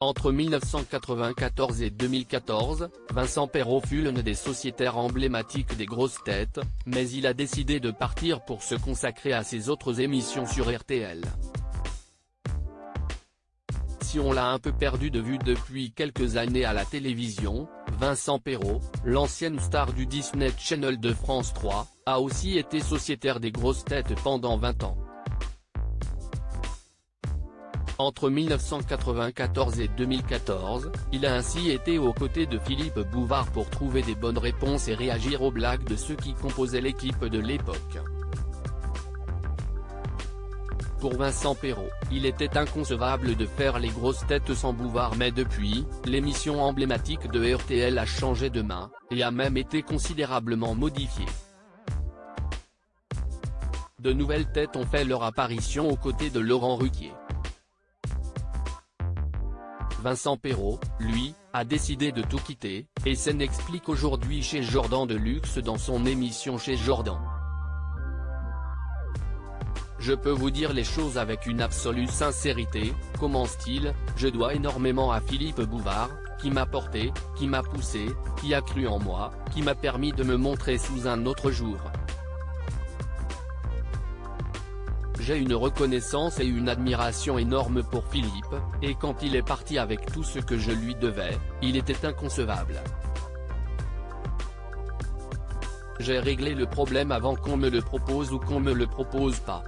Entre 1994 et 2014, Vincent Perrault fut l'un des sociétaires emblématiques des grosses têtes, mais il a décidé de partir pour se consacrer à ses autres émissions sur RTL. Si on l'a un peu perdu de vue depuis quelques années à la télévision, Vincent Perrault, l'ancienne star du Disney Channel de France 3, a aussi été sociétaire des grosses têtes pendant 20 ans. Entre 1994 et 2014, il a ainsi été aux côtés de Philippe Bouvard pour trouver des bonnes réponses et réagir aux blagues de ceux qui composaient l'équipe de l'époque. Pour Vincent Perrault, il était inconcevable de faire les grosses têtes sans Bouvard, mais depuis, l'émission emblématique de RTL a changé de main, et a même été considérablement modifiée. De nouvelles têtes ont fait leur apparition aux côtés de Laurent Ruquier. Vincent Perrault, lui, a décidé de tout quitter, et s'en explique aujourd'hui chez Jordan Deluxe dans son émission Chez Jordan. Je peux vous dire les choses avec une absolue sincérité, commence-t-il, je dois énormément à Philippe Bouvard, qui m'a porté, qui m'a poussé, qui a cru en moi, qui m'a permis de me montrer sous un autre jour. J'ai une reconnaissance et une admiration énorme pour Philippe, et quand il est parti avec tout ce que je lui devais, il était inconcevable. J'ai réglé le problème avant qu'on me le propose ou qu'on me le propose pas.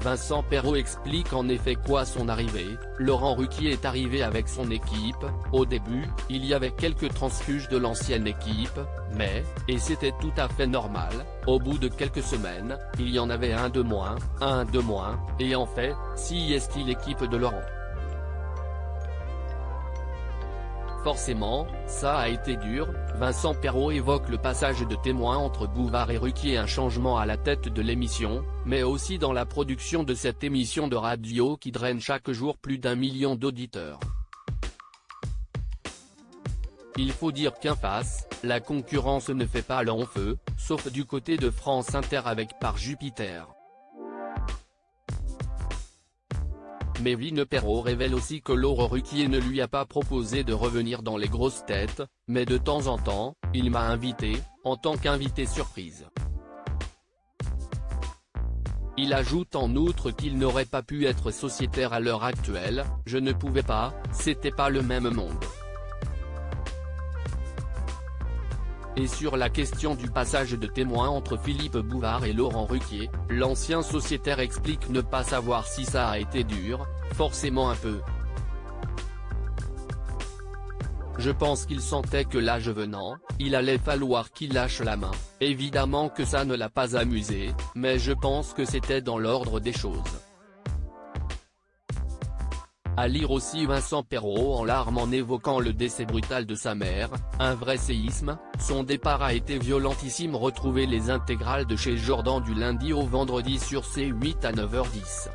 Vincent Perrault explique en effet quoi son arrivée. Laurent Ruquier est arrivé avec son équipe. Au début, il y avait quelques transfuges de l'ancienne équipe, mais, et c'était tout à fait normal, au bout de quelques semaines, il y en avait un de moins, et en fait, si est-il l'équipe de Laurent. Forcément, ça a été dur. Vincent Perrault évoque le passage de témoin entre Bouvard et Ruquier, un changement à la tête de l'émission, mais aussi dans la production de cette émission de radio qui draine chaque jour plus d'1 million d'auditeurs. Il faut dire qu'en face, la concurrence ne fait pas long feu, sauf du côté de France Inter avec Par Jupiter. Mais Vine Perrault révèle aussi que Laurent Ruquier ne lui a pas proposé de revenir dans les grosses têtes, mais de temps en temps, il m'a invité, en tant qu'invité surprise. Il ajoute en outre qu'il n'aurait pas pu être sociétaire à l'heure actuelle, je ne pouvais pas, c'était pas le même monde. Et sur la question du passage de témoin entre Philippe Bouvard et Laurent Ruquier, l'ancien sociétaire explique ne pas savoir si ça a été dur, forcément un peu. Je pense qu'il sentait que l'âge venant, il allait falloir qu'il lâche la main, évidemment que ça ne l'a pas amusé, mais je pense que c'était dans l'ordre des choses. À lire aussi Vincent Perrault en larmes en évoquant le décès brutal de sa mère, un vrai séisme, son départ a été violentissime. Retrouvez les intégrales de Chez Jordan du lundi au vendredi sur C8 à 9h10.